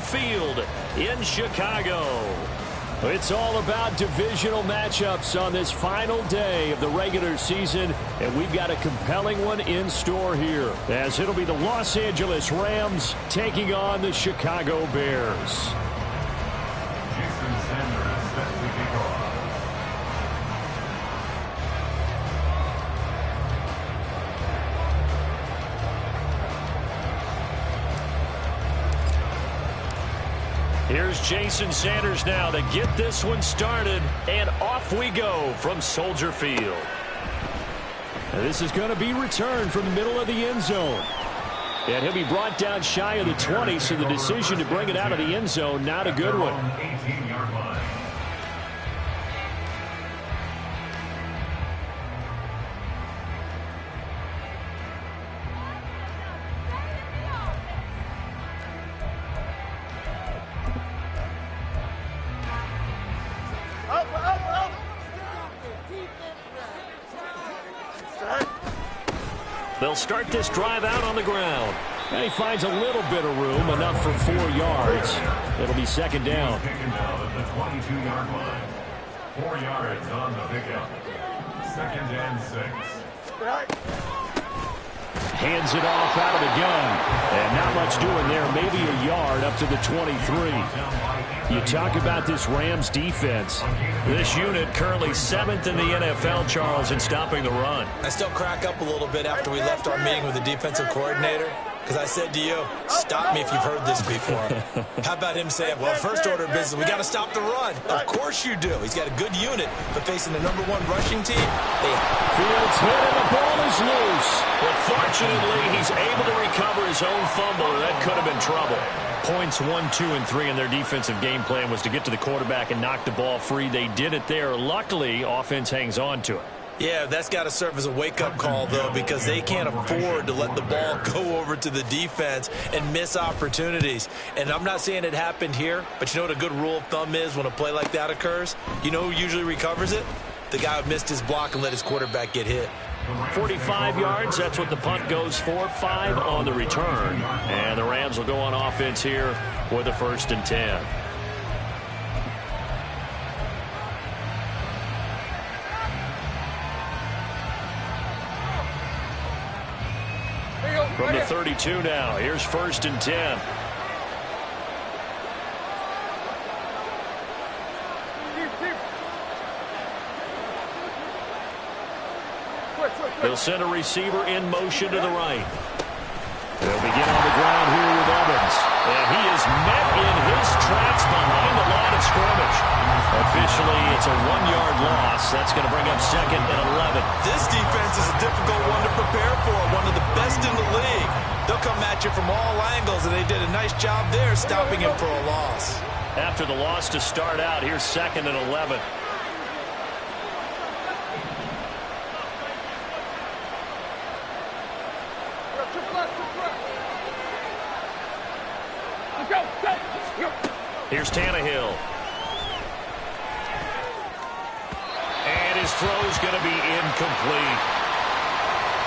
Field in Chicago. It's all about divisional matchups on this final day of the regular season, and we've got a compelling one in store here, as it'll be the Los Angeles Rams taking on the Chicago Bears. Here's Jason Sanders now to get this one started, and off we go from Soldier Field. And this is going to be returned from the middle of the end zone. And he'll be brought down shy of the 20, so the decision to bring it out of the end zone, not a good one. They'll start this drive out on the ground. And he finds a little bit of room, enough for 4 yards. It'll be second down. Taken down at the 22-yard line. 4 yards on the pickup. 2nd and 6. Hands it off out of the gun. And not much doing there. Maybe a yard up to the 23. You talk about this Rams defense. This unit currently 7th in the NFL, Charles, in stopping the run. I still crack up a little bit after we left our meeting with the defensive coordinator, because I said to you, stop me if you've heard this before. How about him saying, well, first order of business, we got to stop the run. Of course you do. He's got a good unit, but facing the #1 rushing team, Fields hit and the ball is loose. But fortunately, he's able to recover his own fumble, or that could have been trouble. Points 1, 2, and 3 in their defensive game plan was to get to the quarterback and knock the ball free. They did it there. Luckily, offense hangs on to it. Yeah, that's got to serve as a wake-up call, though, because they can't afford to let the ball go over to the defense and miss opportunities. And I'm not saying it happened here, but you know what a good rule of thumb is when a play like that occurs? You know who usually recovers it? The guy who missed his block and let his quarterback get hit. 45 yards, that's what the punt goes for. 5 on the return. And the Rams will go on offense here with a 1st and 10. From the 32 now, here's 1st and 10. They'll send a receiver in motion to the right. They'll begin on the ground here with Evans. And he is met in his tracks behind the line of scrimmage. Officially, it's a 1-yard loss. That's going to bring up 2nd and 11. This defense is a difficult one to prepare for, one of the best in the league. They'll come at you from all angles, and they did a nice job there stopping him for a loss. After the loss to start out, here's 2nd and 11. Here's Tannehill. And his throw's going to be incomplete.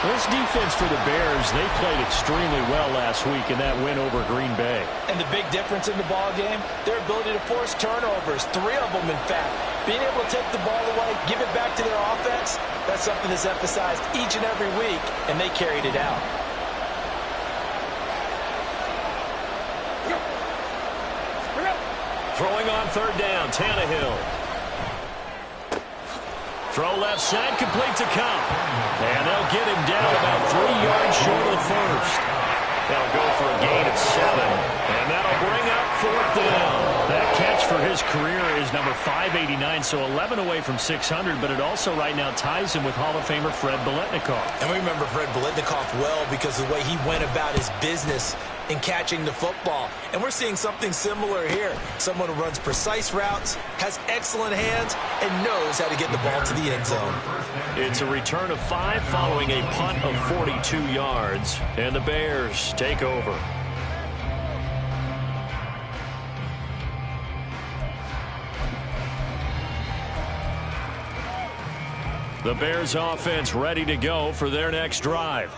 This defense for the Bears, they played extremely well last week in that win over Green Bay. And the big difference in the ball game, their ability to force turnovers, 3 of them in fact. Being able to take the ball away, give it back to their offense, that's something that's emphasized each and every week, and they carried it out. Throwing on 3rd down, Tannehill. Throw left side, complete to Cup. And they'll get him down about 3 yards short of the 1st. That'll go for a gain of 7. And that'll bring up 4th down. That catch for his career is number 589, so 11 away from 600, but it also right now ties him with Hall of Famer Fred Biletnikoff. And we remember Fred Biletnikoff well because of the way he went about his business in catching the football. And we're seeing something similar here. Someone who runs precise routes, has excellent hands, and knows how to get the ball to the end zone. It's a return of 5 following a punt of 42 yards. And the Bears take over. The Bears offense ready to go for their next drive.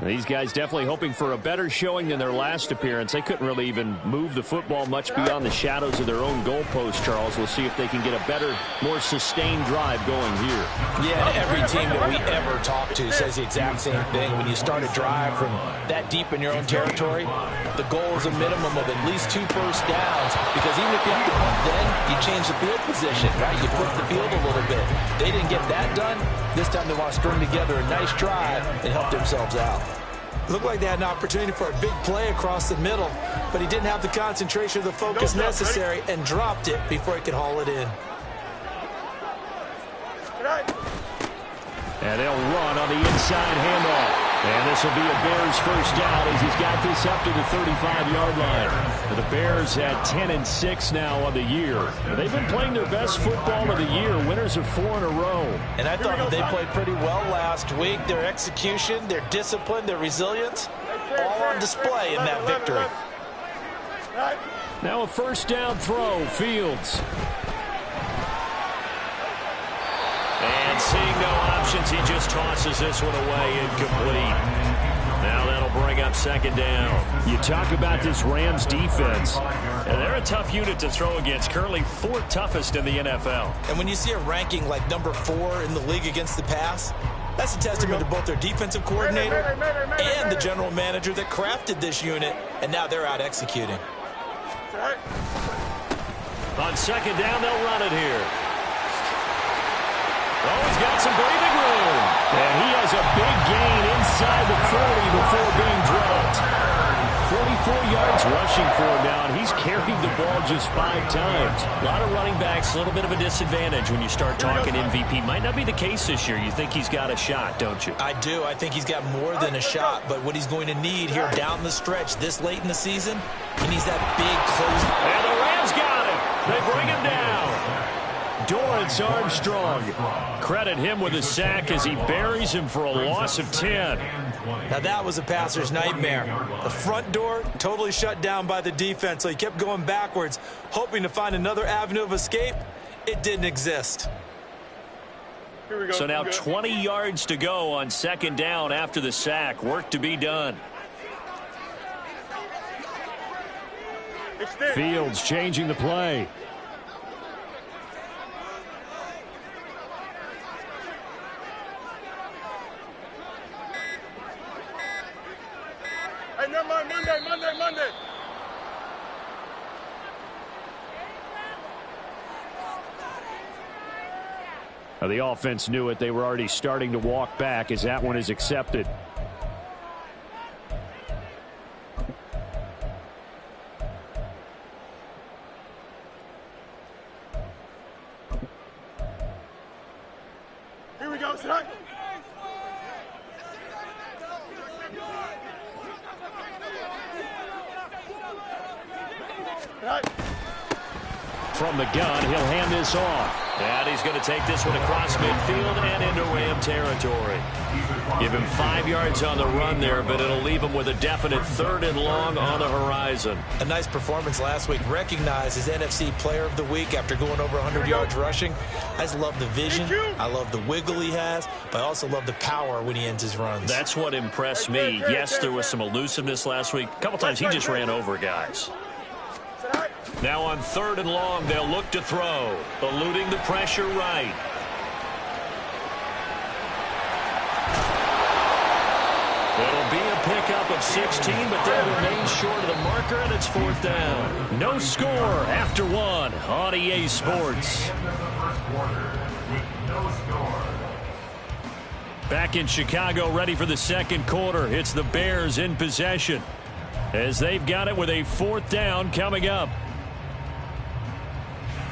These guys definitely hoping for a better showing than their last appearance. They couldn't really even move the football much beyond the shadows of their own goalpost, Charles. We'll see if they can get a better, more sustained drive going here. Yeah, and every team that we ever talk to says the exact same thing. When you start a drive from that deep in your own territory, the goal is a minimum of at least 2 first downs, because even if you have to punt, then you change the field position, right? You flip the field a little bit. They didn't get that done. This time they want to string together a nice drive and help themselves out. Looked like they had an opportunity for a big play across the middle, but he didn't have the concentration or the focus necessary and dropped it before he could haul it in. And they'll run on the inside handoff. And this will be a Bears first down as he's got this up to the 35-yard line. The Bears at 10-6 now on the year. They've been playing their best football of the year, winners of 4 in a row. And I thought that they played pretty well last week. Their execution, their discipline, their resilience, all on display in that victory. Now a first down throw, Fields. And seeing no options, he just tosses this one away, incomplete. Now that'll bring up second down. You talk about this Rams defense. And they're a tough unit to throw against, currently 4th toughest in the NFL. And when you see a ranking like number 4 in the league against the pass, that's a testament to both their defensive coordinator and the general manager that crafted this unit, and now they're out executing. On second down, they'll run it here. Oh, he's got some breathing room. And he has a big gain inside the 40 before being dropped. 44 yards rushing for him now, and he's carried the ball just 5 times. A lot of running backs, a little bit of a disadvantage when you start talking MVP. Might not be the case this year. You think he's got a shot, don't you? I do. I think he's got more than a shot, but what he's going to need here down the stretch this late in the season, he needs that big close. And the Rams got him. They bring him down. Dorrance Armstrong. Credit him with a sack as he buries him for a loss of 10. Now that was a passer's nightmare. The front door totally shut down by the defense, so he kept going backwards, hoping to find another avenue of escape. It didn't exist. So now 20 yards to go on second down after the sack. Work to be done. Fields changing the play. Monday. Now the offense knew it. They were already starting to walk back as that one is accepted. Here we go, son. From the gun, he'll hand this off. And he's going to take this one across midfield and into Ram territory. Give him 5 yards on the run there, but it'll leave him with a definite 3rd and long on the horizon. A nice performance last week. Recognized as NFC Player of the Week after going over 100 yards rushing. I just love the vision. I love the wiggle he has, but I also love the power when he ends his runs. That's what impressed me. Yes, there was some elusiveness last week. A couple times he just ran over guys. Now on 3rd and long, they'll look to throw, eluding the pressure right. It'll be a pickup of 16, but they'll remain short of the marker, and it's 4th down. No score after 1 on EA Sports. Back in Chicago, ready for the second quarter. It's the Bears in possession as they've got it with a 4th down coming up.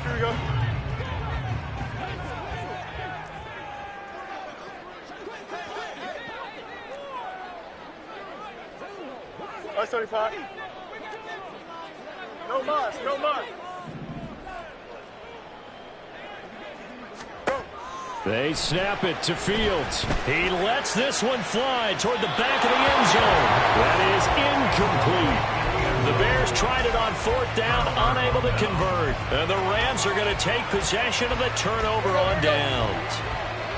Here we go. That's 35. No mas, no mas. They snap it to Fields. He lets this one fly toward the back of the end zone. That is incomplete. The Bears tried it on 4th down, unable to convert. And the Rams are going to take possession of the turnover on downs.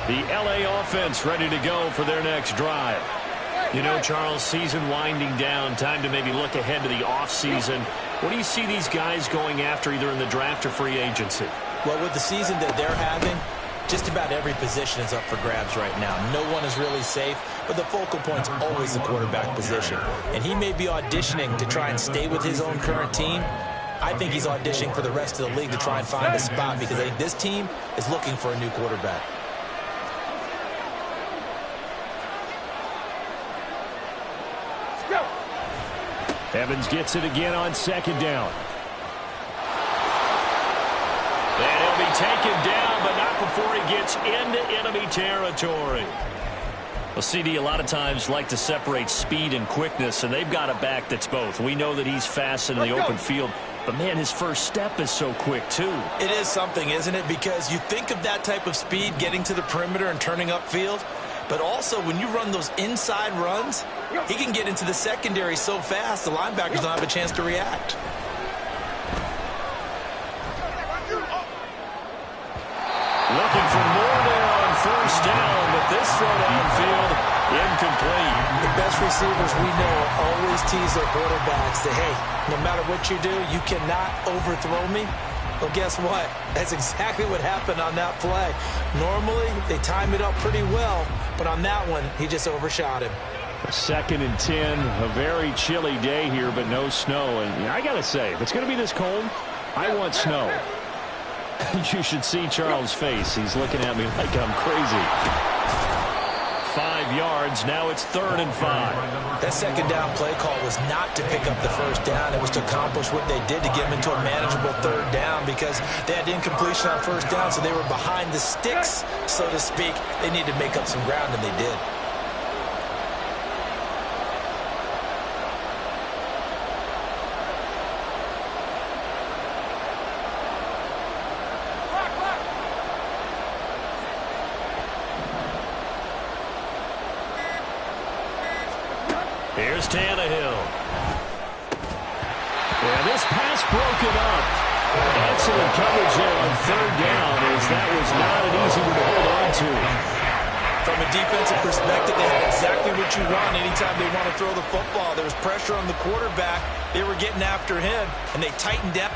The LA offense ready to go for their next drive. You know, Charles, season winding down, time to maybe look ahead to the offseason. What do you see these guys going after either in the draft or free agency? Well, with the season that they're having, just about every position is up for grabs right now. No one is really safe, but the focal point's always the quarterback position. And he may be auditioning to try and stay with his own current team. I think he's auditioning for the rest of the league to try and find a spot because I think this team is looking for a new quarterback. Evans gets it again on second down. And he'll be taken down, but not before he gets into enemy territory. Well, CD, a lot of times like to separate speed and quickness, and they've got a back that's both. We know that he's fast in the open field, but, man, his first step is so quick, too. It is something, isn't it? Because you think of that type of speed getting to the perimeter and turning upfield, but also when you run those inside runs, he can get into the secondary so fast the linebackers don't have a chance to react. Looking for more there on first down, but this throw downfield, incomplete. The best receivers we know always tease their quarterbacks that, hey, no matter what you do, you cannot overthrow me. Well, guess what? That's exactly what happened on that play. Normally, they time it up pretty well, but on that one, he just overshot him. 2nd and 10, a very chilly day here, but no snow. And I got to say, if it's going to be this cold, I want snow. You should see Charles' face. He's looking at me like I'm crazy. 5 yards. Now it's 3rd and 5. That second down play call was not to pick up the first down. It was to accomplish what they did to get them into a manageable 3rd down because they had incompletion on first down, so they were behind the sticks, so to speak. They needed to make up some ground, and they did. Here's Tannehill. And this pass broken up. Excellent coverage there on 3rd down as that was not an easy one to hold on to. From a defensive perspective, they had exactly what you want anytime they want to throw the football. There was pressure on the quarterback. They were getting after him, and they tightened down.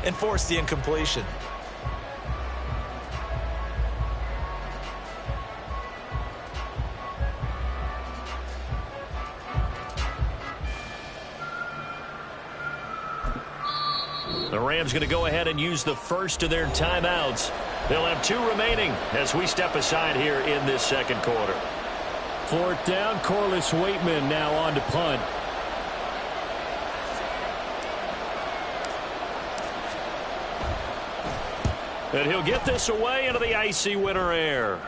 And force the incompletion. The Rams going to go ahead and use the first of their timeouts. They'll have 2 remaining as we step aside here in this second quarter. 4th down, Corliss Waitman now on to punt. And he'll get this away into the icy winter air.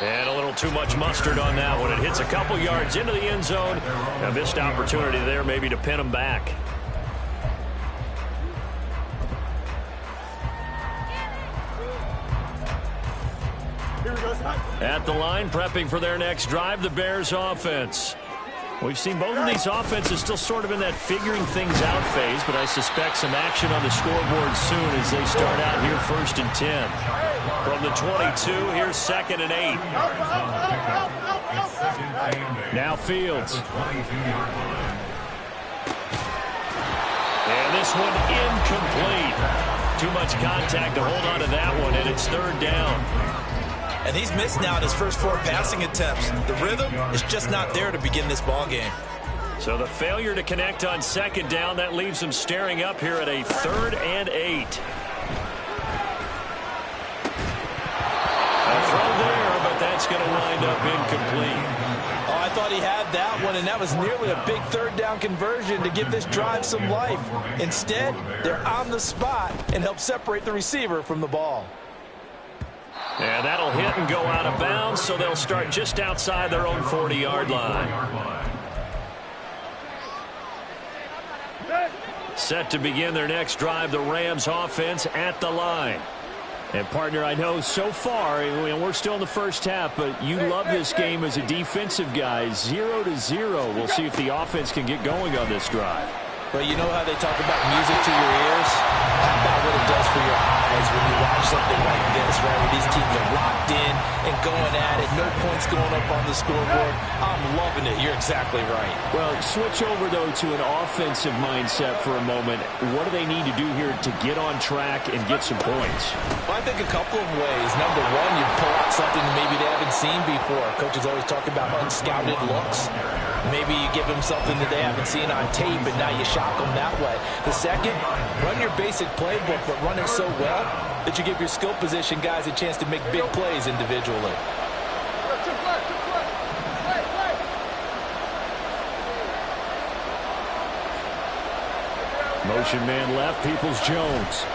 And a little too much mustard on that one. It hits a couple yards into the end zone. A missed opportunity there maybe to pin him back. At the line, prepping for their next drive, the Bears offense. We've seen both of these offenses still sort of in that figuring things out phase, but I suspect some action on the scoreboard soon as they start out here 1st and 10. From the 22, here's 2nd and 8. Now Fields. And this one incomplete. Too much contact to hold on to that one, and it's 3rd down. And he's missed now in his first 4 passing attempts. The rhythm is just not there to begin this ball game. So the failure to connect on second down, that leaves them staring up here at a 3rd and 8. A throw there, but that's going to wind up incomplete. Oh, I thought he had that one, and that was nearly a big 3rd down conversion to give this drive some life. Instead, they're on the spot and help separate the receiver from the ball. And that'll hit and go out of bounds, so they'll start just outside their own 40-yard line. Set to begin their next drive, the Rams offense at the line. And, partner, I know so far, and we're still in the first half, but you love this game as a defensive guy. 0-0. We'll see if the offense can get going on this drive. Well, you know how they talk about music to your ears? How about what it does for your eyes when you watch something like this, right? Where these teams are locked in and going at it. No points going up on the scoreboard. I'm loving it. You're exactly right. Well, switch over, though, to an offensive mindset for a moment. What do they need to do here to get on track and get some points? Well, I think a couple of ways. Number one, you pull out something that maybe they haven't seen before. Coaches always talk about unscouted looks. Maybe you give them something that they haven't seen on tape, and now you shock them that way. The second, run your basic playbook, but run it so well that you give your skill position guys a chance to make big plays individually. Motion man left, Peoples-Jones.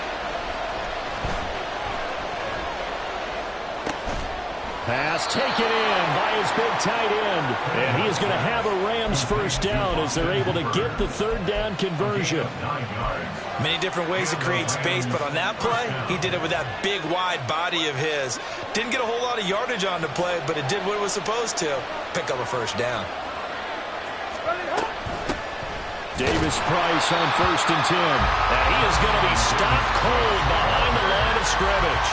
Pass taken in by his big tight end. And he is going to have a Rams first down as they're able to get the 3rd down conversion. Many different ways to create space, but on that play, he did it with that big, wide body of his. Didn't get a whole lot of yardage on the play, but it did what it was supposed to. Pick up a first down. Davis-Price on 1st and 10. And he is going to be stopped cold behind the line of scrimmage.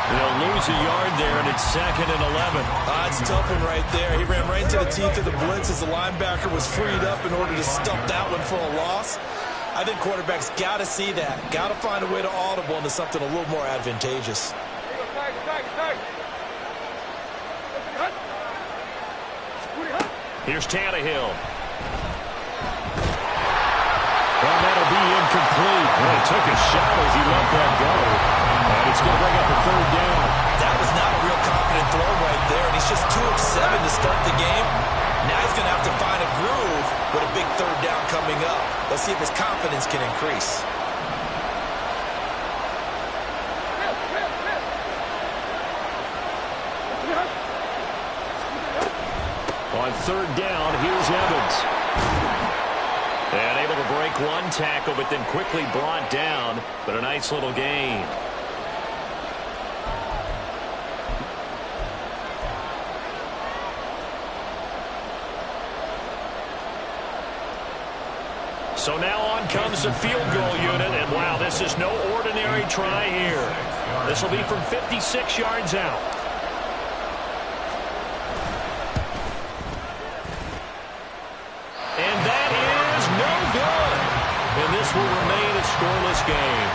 They'll lose a yard there, and it's 2nd and 11. It's a tough one right there. He ran right into the teeth of the blitz as the linebacker was freed up in order to stop that one for a loss. I think quarterbacks got to see that. Got to find a way to audible into something a little more advantageous. Here's Tannehill. Well, that'll be incomplete. Well, he took a shot as he let that go. And it's going to bring up a 3rd down. That was not a real confident throw right there, and he's just 2 of 7 to start the game. Now he's going to have to find a groove with a big 3rd down coming up. Let's see if his confidence can increase. On 3rd down, here's Evans. And able to break one tackle, but then quickly brought down. But a nice little gain. So now on comes the field goal unit. And wow, this is no ordinary try here. This will be from 56 yards out. And this will remain a scoreless game.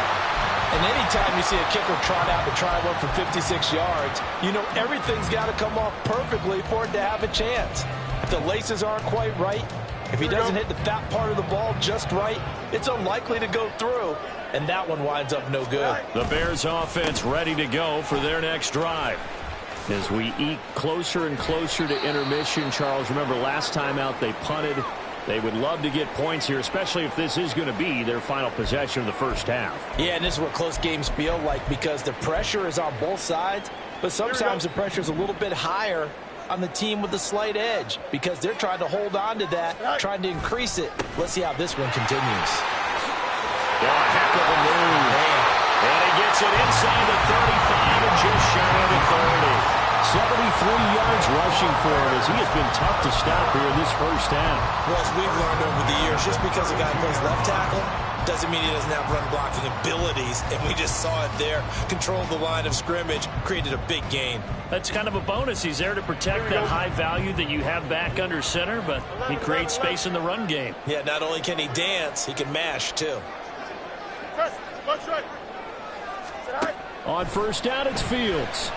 And anytime you see a kicker trot out to try one from 56 yards, you know everything's got to come off perfectly for it to have a chance. If the laces aren't quite right, if he doesn't hit the fat part of the ball just right, it's unlikely to go through. And that one winds up no good. The Bears offense ready to go for their next drive. As we eke closer and closer to intermission, Charles, remember last time out they punted. They would love to get points here, especially if this is going to be their final possession of the first half. Yeah, and this is what close games feel like because the pressure is on both sides, but sometimes the pressure is a little bit higher on the team with the slight edge because they're trying to hold on to that, trying to increase it. Let's see how this one continues. Yeah, a heck of a move. And he gets it inside the 35 and just shy of the 30. 73 yards rushing for him as he has been tough to stop here in this first half. Well, as we've learned over the years, just because a guy plays left tackle doesn't mean he doesn't have run blocking abilities, and we just saw it there. Controlled the line of scrimmage, created a big gain. That's kind of a bonus. He's there to protect that high value that you have back under center, but he creates space in the run game. Yeah, not only can he dance, he can mash, too. On first down, it's Fields.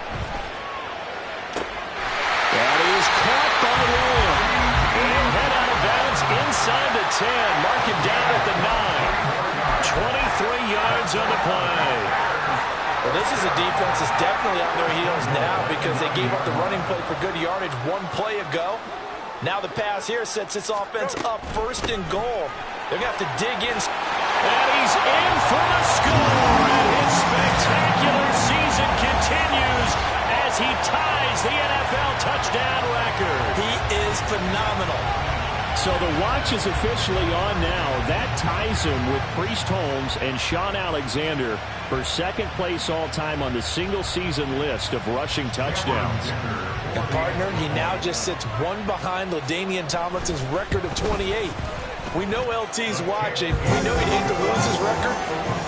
That is caught by Lamb. And head out of bounds inside the 10. Mark him down at the 9. 23 yards on the play. Well, this is a defense that's definitely on their heels now because they gave up the running play for good yardage one play ago. Now the pass here sets this offense up 1st and goal. They're going to have to dig in. And he's in for the score. And his spectacular season continues as he ties the NFL touchdown record. He is phenomenal. So the watch is officially on now. That ties him with Priest Holmes and Sean Alexander for 2nd place all-time on the single-season list of rushing touchdowns. And partner, he now just sits one behind LaDainian Tomlinson's record of 28. We know LT's watching. We know he'd hate to lose his record,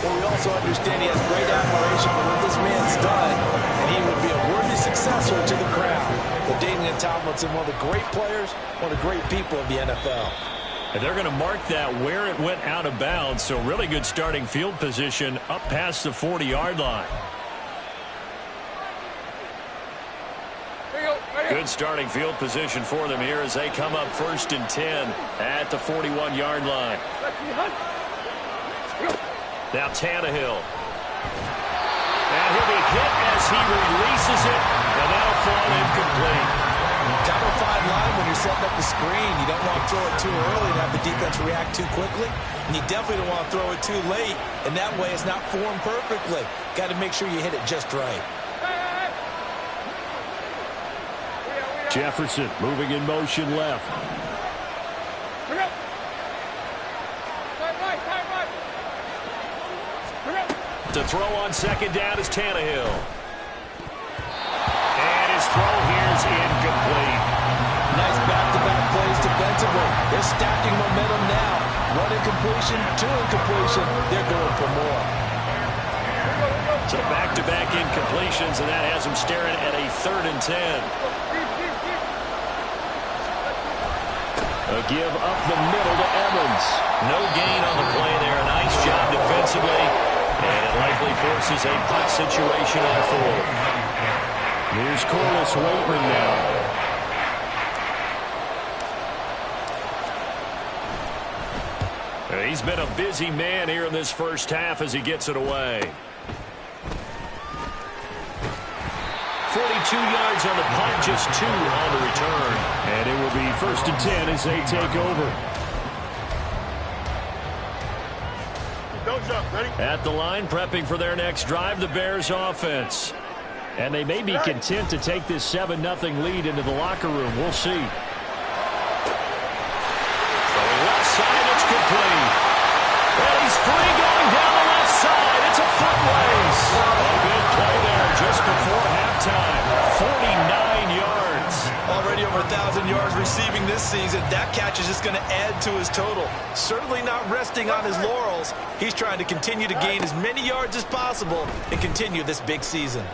but we also understand he has great admiration for what this man's done, and he would be a worthy successor to the crown. LaDainian Tomlinson, one of the great players, one of the great people of the NFL. And they're going to mark that where it went out of bounds, so really good starting field position up past the 40-yard line. Good starting field position for them here as they come up 1st and 10 at the 41-yard line. Now Tannehill. And he'll be hit as he releases it, and that'll fall incomplete. Kind of a fine line when you're setting up the screen. You don't want to throw it too early and have the defense react too quickly. And you definitely don't want to throw it too late, and that way it's not formed perfectly. Got to make sure you hit it just right. Jefferson moving in motion left. To throw on 2nd down is Tannehill. And his throw here is incomplete. Nice back-to-back plays defensively. They're stacking momentum now. 1 incompletion, 2 incompletion. They're going for more. So back-to-back incompletions, and that has him staring at a 3rd and 10. A give up the middle to Evans. No gain on the play there. Nice job defensively. And it likely forces a punt situation on 4th. Here's Corliss Waitman now. He's been a busy man here in this first half as he gets it away. 42 yards on the punt, just 2 on the return. And it will be 1st and 10 as they take over. Don't jump, ready? At the line, prepping for their next drive, the Bears offense. And they may be content to take this 7-0 lead into the locker room. We'll see. Throwing left side, it's complete. And he's free going down the left side. It's a foot race. A good play there just before halftime. 49 yards. Already over 1,000 yards receiving this season. That catch is just going to add to his total. Certainly not resting on his laurels. He's trying to continue to gain as many yards as possible and continue this big season.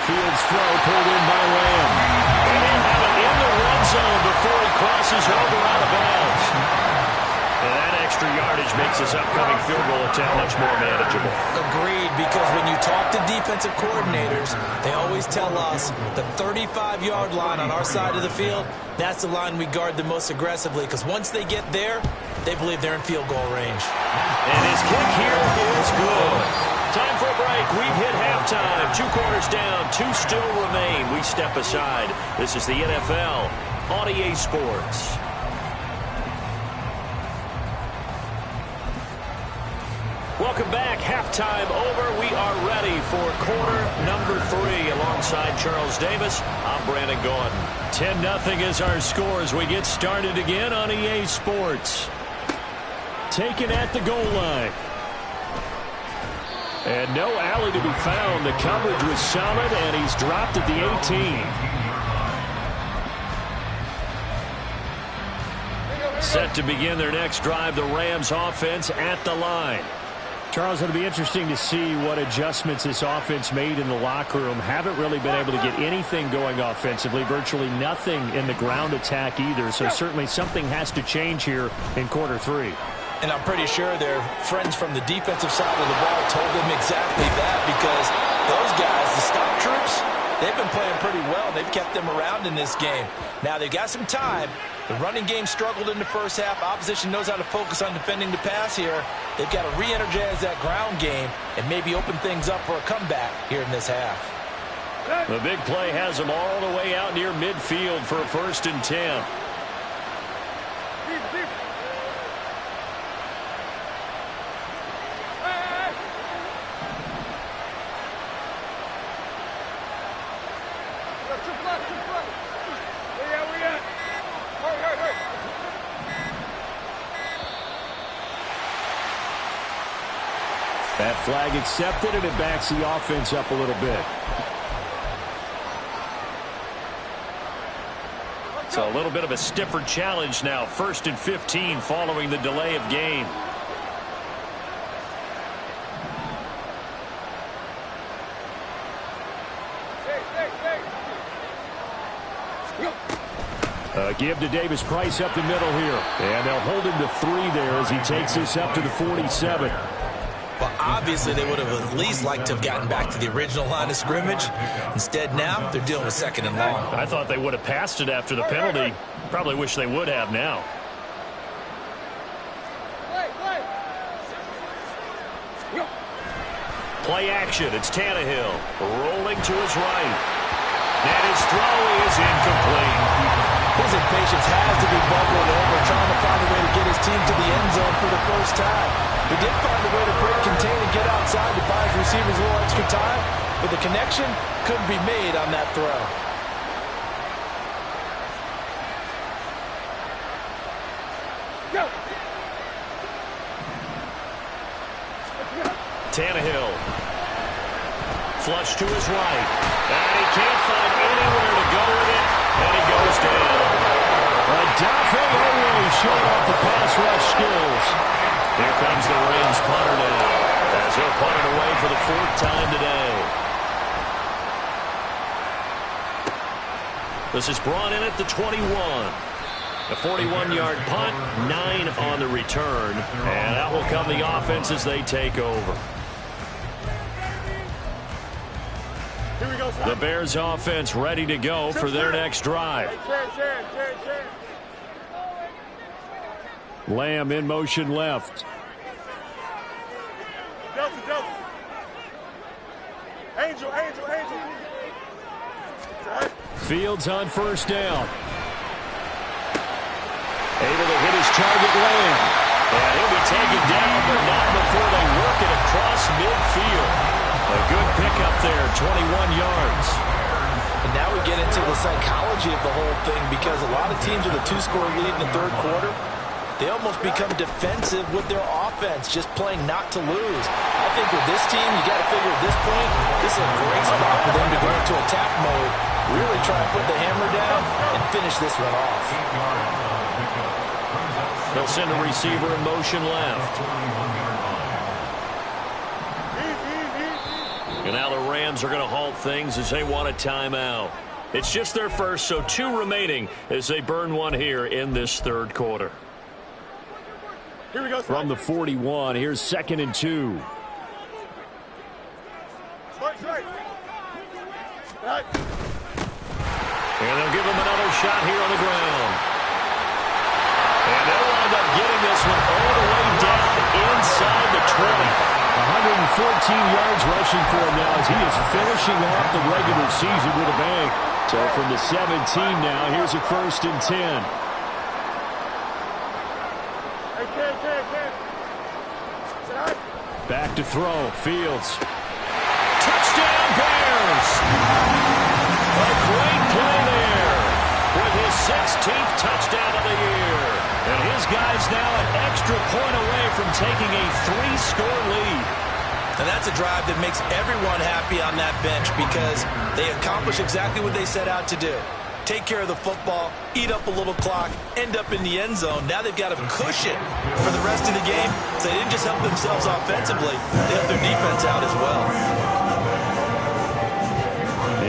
Fields throw pulled in by Lamb. And he'll have it in the red zone before he crosses over out of bounds. And that extra yardage makes this upcoming field goal attempt much more manageable. Agreed, because when you talk to defensive coordinators, they always tell us the 35-yard line on our side of the field, that's the line we guard the most aggressively, because once they get there, they believe they're in field goal range. And his kick here is good. Time for a break. We've hit halftime. 2 quarters down. 2 still remain. We step aside. This is the NFL on EA Sports. Welcome back. Halftime over. We are ready for quarter number 3. Alongside Charles Davis, I'm Brandon Gordon. 10-0 is our score as we get started again on EA Sports. Taken at the goal line. And no alley to be found. The coverage was solid, and he's dropped at the 18. Set to begin their next drive, the Rams offense at the line. Charles, it'll be interesting to see what adjustments this offense made in the locker room. Haven't really been able to get anything going offensively, virtually nothing in the ground attack either. So certainly something has to change here in quarter 3. And I'm pretty sure their friends from the defensive side of the ball told them exactly that, because those guys, the stop troops, they've been playing pretty well. They've kept them around in this game. Now they've got some time, The running game struggled in the first half. Opposition knows how to focus on defending the pass here. They've got to re-energize that ground game and maybe open things up for a comeback here in this half. The big play has them all the way out near midfield for a 1st and 10. That flag accepted, and it backs the offense up a little bit. So a little bit of a stiffer challenge now. 1st and 15 following the delay of game. Give to Davis Price up the middle here. And they'll hold him to 3 there as he takes this up to the 47. Well, obviously, they would have at least liked to have gotten back to the original line of scrimmage. Instead, now, they're dealing with 2nd and long. I thought they would have passed it after the penalty. Probably wish they would have now. Play action. It's Tannehill rolling to his right. And his throw is incomplete. His impatience has to be bubbling over, trying to find a way to get his team to the end zone for the first time. He did find a way to break, contain, and get outside to buy his receivers a little extra time, but the connection couldn't be made on that throw. Go. Tannehill. Flush to his right. And he can't find anywhere to go with it. And he goes down. Adafe always showing off the pass rush skills. Here comes the Rams punter now, as he'll punt it away for the 4th time today. This is brought in at the 21. A 41-yard punt, 9 on the return. And that will come the offense as they take over. Here we go, The Bears offense ready to go for their next drive. Lamb in motion left. Delta. Angel. Fields on 1st down. Able to hit his target, Lamb. And he'll be taken down, but not before they work it across midfield. A good pickup there, 21 yards. And now we get into the psychology of the whole thing, because a lot of teams with a 2-score lead in the 3rd quarter, they almost become defensive with their offense, just playing not to lose. I think with this team, you got to figure at this point, this is a great spot for them to go into attack mode, really try and put the hammer down and finish this one off. They'll send a receiver in motion left. And now the Rams are going to halt things as they want a timeout. It's just their first, so 2 remaining as they burn one here in this 3rd quarter. Here we go. From the 41, here's 2nd and 2. Right. And they'll give him another shot here on the ground. And they'll wind up getting this one all the way down inside the 20. 114 yards rushing for him now as he is finishing off the regular season with a bang. So from the 17 now, here's a 1st and 10. Back to throw. Fields. Touchdown, Bears! A great play there with his 16th touchdown of the year. And his guy's now an extra point away from taking a 3-score lead. And that's a drive that makes everyone happy on that bench, because they accomplish exactly what they set out to do. Take care of the football, eat up a little clock, end up in the end zone. Now they've got a cushion for the rest of the game. So they didn't just help themselves offensively, they helped their defense out as well.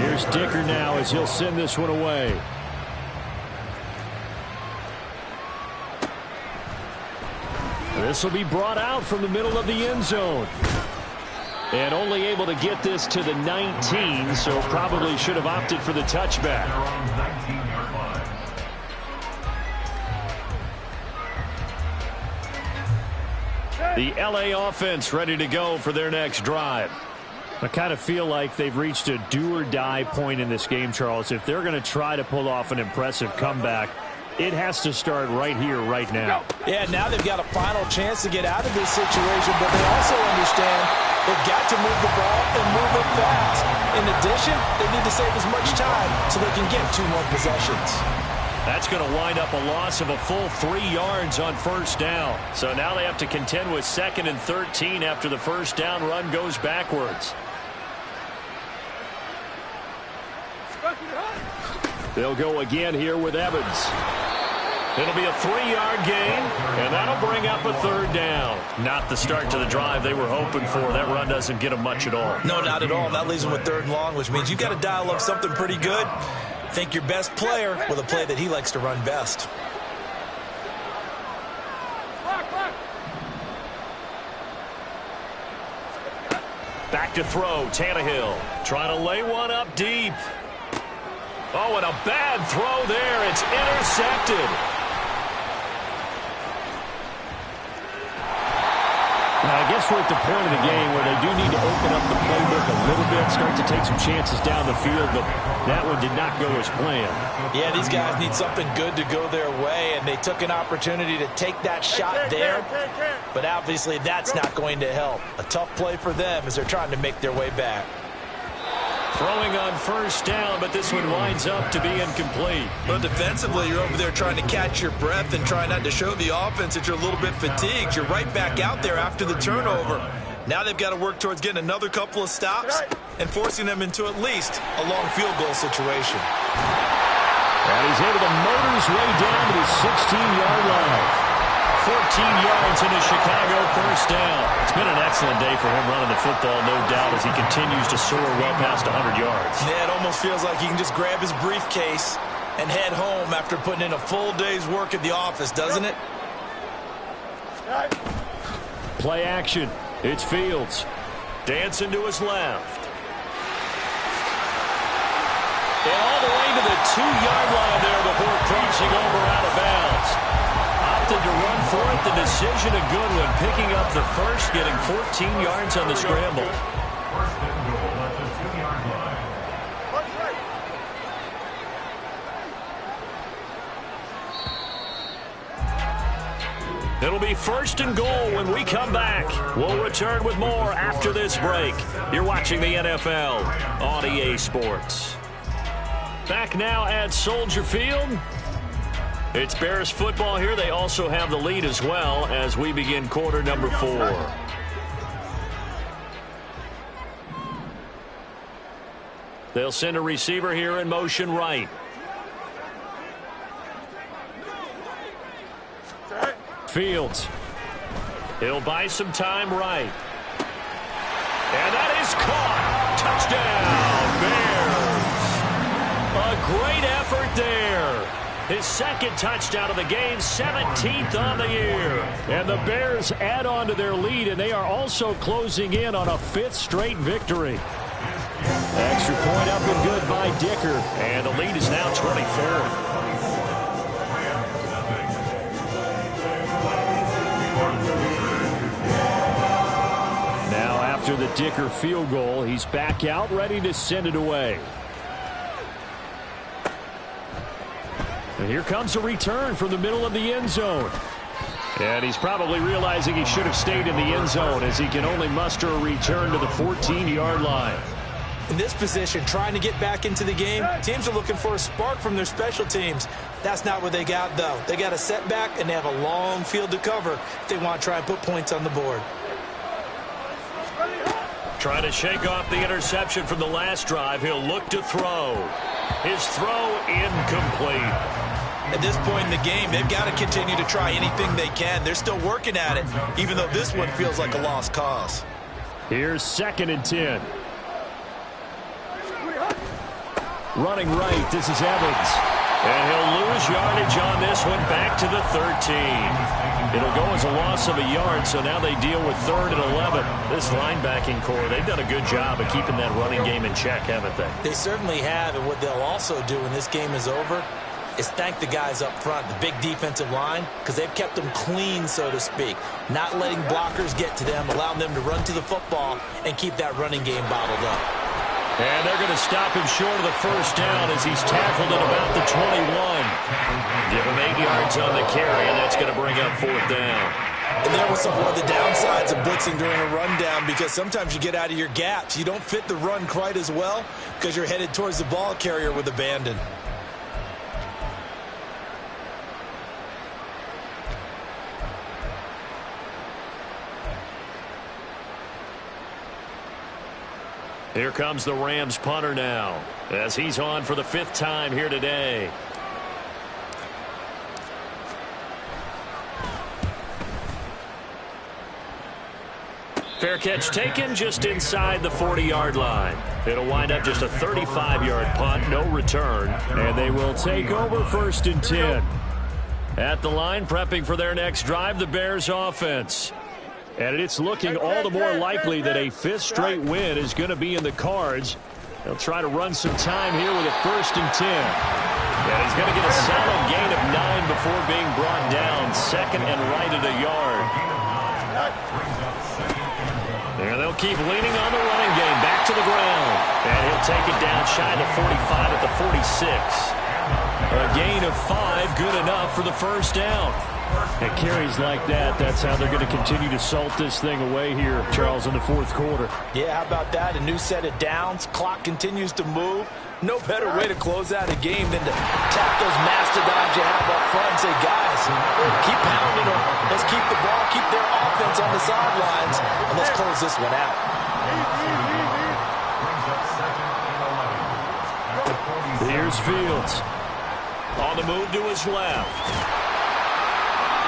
Here's Dicker now as he'll send this one away. This will be brought out from the middle of the end zone. And only able to get this to the 19, so probably should have opted for the touchback. The LA offense ready to go for their next drive. I kind of feel like they've reached a do-or-die point in this game, Charles. If they're going to try to pull off an impressive comeback, it has to start right here, right now. Yeah, now they've got a final chance to get out of this situation, but they also understand they've got to move the ball and move it fast. In addition, they need to save as much time so they can get 2 more possessions. That's going to wind up a loss of a full 3 yards on first down. So now they have to contend with 2nd and 13 after the first down run goes backwards. They'll go again here with Evans. It'll be a 3-yard gain, and that'll bring up a 3rd down. Not the start to the drive they were hoping for. That run doesn't get them much at all. No, not at all. That leaves them with 3rd and long, which means you've got to dial up something pretty good. Think your best player with a play that he likes to run best. Back to throw, Tannehill. Trying to lay one up deep. Oh, and a bad throw there. It's intercepted. Now, I guess we're at the point of the game where they do need to open up the playbook a little bit, start to take some chances down the field, but that one did not go as planned. Yeah, these guys need something good to go their way, and they took an opportunity to take that shot there, but obviously that's not going to help. A tough play for them as they're trying to make their way back. Throwing on first down, but this one winds up to be incomplete. But defensively, you're over there trying to catch your breath and trying not to show the offense that you're a little bit fatigued. You're right back out there after the turnover. Now they've got to work towards getting another couple of stops and forcing them into at least a long field goal situation. And he's able to motor his way down to the 16-yard line. 14 yards in a Chicago first down. It's been an excellent day for him running the football, no doubt, as he continues to soar well past 100 yards. Yeah, it almost feels like he can just grab his briefcase and head home after putting in a full day's work at the office, doesn't it? Play action. It's Fields. Dancing to his left. And all the way to the 2-yard line there before crossing over out of bounds. Opted to run for it. The decision a good one. Picking up the first, getting 14 yards on the scramble. First and goal at the 2-yard line. It'll be first and goal when we come back. We'll return with more after this break. You're watching the NFL on EA Sports. Back now at Soldier Field. It's Bears football here. They also have the lead as well as we begin quarter number 4. They'll send a receiver here in motion right. Fields. He'll buy some time right. And that is caught. Touchdown, Bears. A great effort there. His second touchdown of the game, 17th on the year. And the Bears add on to their lead, and they are also closing in on a 5th straight victory. Extra point up and good by Dicker. And the lead is now 24. After the Dicker field goal, he's back out, ready to send it away. And here comes a return from the middle of the end zone. And he's probably realizing he should have stayed in the end zone as he can only muster a return to the 14-yard line. In this position, trying to get back into the game, teams are looking for a spark from their special teams. That's not what they got, though. They got a setback, and they have a long field to cover if they want to try and put points on the board. Trying to shake off the interception from the last drive. He'll look to throw. His throw incomplete. At this point in the game, they've got to continue to try anything they can. They're still working at it, even though this one feels like a lost cause. Here's 2nd and 10. Running right, this is Evans. And he'll lose yardage on this one, back to the 13. It'll go as a loss of a yard, so now they deal with 3rd and 11. This linebacking core, they've done a good job of keeping that running game in check, haven't they? They certainly have, and what they'll also do when this game is over is thank the guys up front, the big defensive line, because they've kept them clean, so to speak. Not letting blockers get to them, allowing them to run to the football and keep that running game bottled up. And they're going to stop him short of the first down as he's tackled at about the 21. Give him 8 yards on the carry, and that's going to bring up 4th down. And there was one of the downsides of blitzing during a rundown, because sometimes you get out of your gaps. You don't fit the run quite as well because you're headed towards the ball carrier with abandon. Here comes the Rams punter now as he's on for the 5th time here today. Fair catch taken just inside the 40-yard line. It'll wind up just a 35-yard punt, no return, and they will take over 1st and 10. At the line, prepping for their next drive, the Bears offense. And it's looking all the more likely that a 5th straight win is going to be in the cards. They'll try to run some time here with a 1st and 10. And he's going to get a solid gain of 9 before being brought down. 2nd and right at a yard. And they'll keep leaning on the running game. Back to the ground. And he'll take it down shy of the 45 at the 46. A gain of 5, good enough for the 1st down. And carries like that, that's how they're going to continue to salt this thing away here, Charles, in the 4th quarter. Yeah, how about that? A new set of downs. Clock continues to move. No better way to close out a game than to tap those mastodons you have up front and say, guys, keep pounding them. Let's keep the ball, keep their offense on the sidelines, and let's close this one out. Here's Fields. On the move to his left.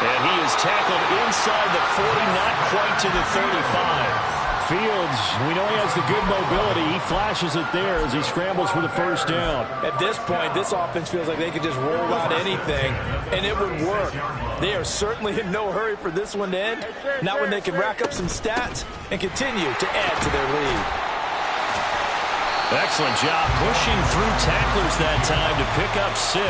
And he is tackled inside the 40, not quite to the 35. Fields, we know he has the good mobility. He flashes it there as he scrambles for the 1st down. At this point, this offense feels like they could just roll out anything, and it would work. They are certainly in no hurry for this one to end, not when they can rack up some stats and continue to add to their lead. Excellent job pushing through tacklers that time to pick up 6.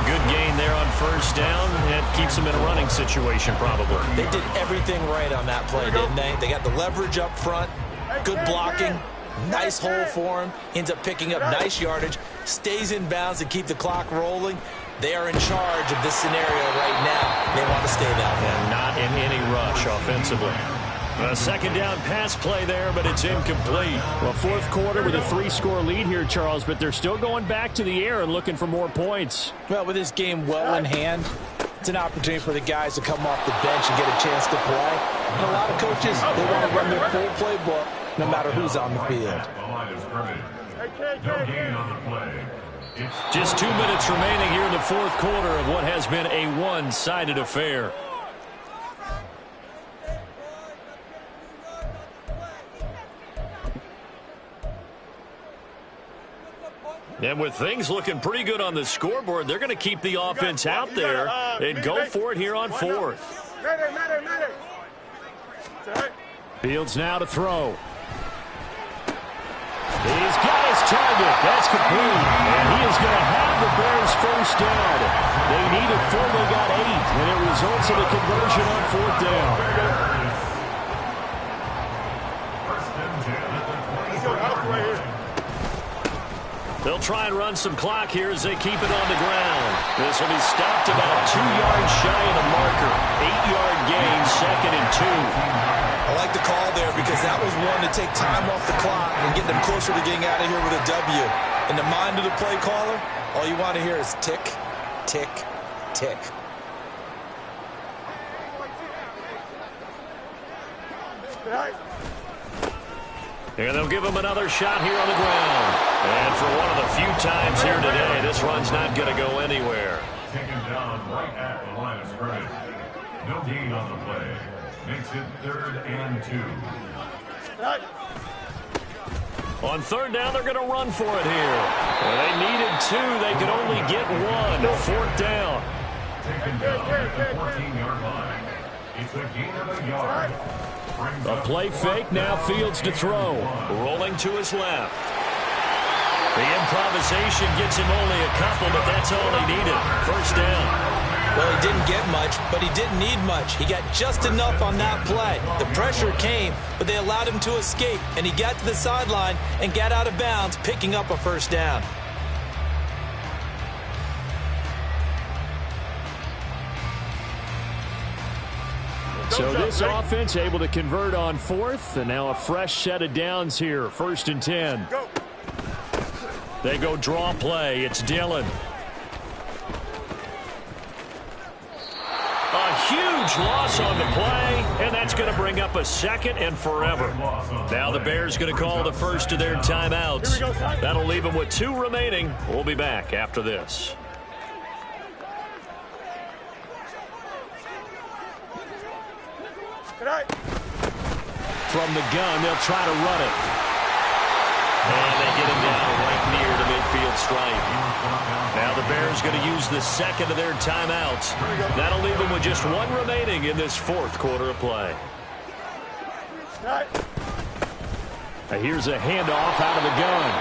Good gain there on 1st down. It keeps them in a running situation, probably. They did everything right on that play, didn't they? They got the leverage up front, good blocking, nice hole for him, ends up picking up nice yardage, stays in bounds to keep the clock rolling. They are in charge of this scenario right now. They want to stay that way. And not in any rush offensively. A 2nd down pass play there, but it's incomplete. Well, 4th quarter with a 3-score lead here, Charles, but they're still going back to the air and looking for more points. Well, with this game well in hand, it's an opportunity for the guys to come off the bench and get a chance to play. And a lot of coaches, they want to run their full playbook no matter who's on the field. No gain on the play. Just 2 minutes remaining here in the 4th quarter of what has been a one-sided affair. And with things looking pretty good on the scoreboard, they're going to keep the offense out there and go for it here on 4th. Fields now to throw. He's got his target. That's complete. And he is going to have the Bears 1st down. They needed 4, they got 8. And it results in a conversion on 4th down. They'll try and run some clock here as they keep it on the ground. This will be stopped about 2 yards shy of the marker. 8-yard gain, 2nd and 2. I like the call there because that was one to take time off the clock and get them closer to getting out of here with a W. In the mind of the play caller, all you want to hear is tick, tick, tick. And they'll give him another shot here on the ground. And for one of the few times here today, this run's not going to go anywhere. Taken down right at the line of scrimmage. No gain on the play. Makes it 3rd and 2. On 3rd down, they're going to run for it here. Well, they needed 2. They could only get 1. 4th down. Taken down at the 14-yard line. It's a gain of a yard. A play fake, now Fields to throw. Rolling to his left. The improvisation gets him only a couple, but that's all he needed. First down. Well, he didn't get much, but he didn't need much. He got just enough on that play. The pressure came, but they allowed him to escape, and he got to the sideline and got out of bounds, picking up a first down. So this offense able to convert on fourth, and now a fresh set of downs here. 1st and 10. They go draw play. It's Dillon. A huge loss on the play, and that's going to bring up a 2nd and forever. Now the Bears going to call the first of their timeouts. That'll leave them with 2 remaining. We'll be back after this. From the gun, they'll try to run it. And they get him down right near the midfield stripe. Now the Bears going to use the 2nd of their timeouts. That'll leave them with just 1 remaining in this 4th quarter of play. Now here's a handoff out of the gun.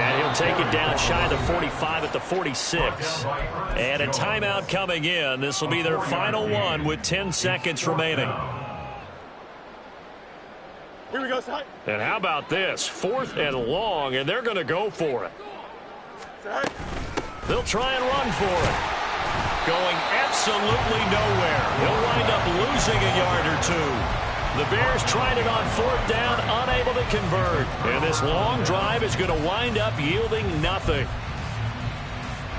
And he'll take it down shy of the 45 at the 46. And a timeout coming in. This will be their final one with 10 seconds remaining. Here we go, side. And how about this? 4th and long, and they're going to go for it. Side. They'll try and run for it. Going absolutely nowhere. He'll wind up losing a yard or 2. The Bears tried it on 4th down, unable to convert. And this long drive is going to wind up yielding nothing.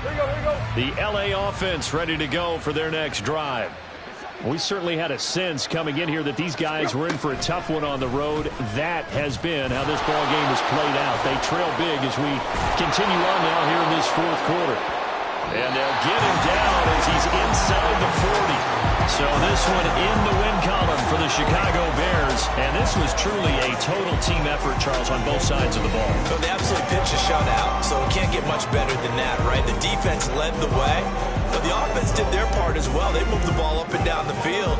Here we go, here we go. The LA offense ready to go for their next drive. We certainly had a sense coming in here that these guys were in for a tough one on the road. That has been how this ball game has played out. They trail big as we continue on now here in this 4th quarter. And they'll get him down as he's inside the 40. So this one in the win column for the Chicago Bears. And this was truly a total team effort, Charles, on both sides of the ball. So they absolutely pitched a shutout, so it can't get much better than that, right? The defense led the way, but the offense did their part as well. They moved the ball up and down the field,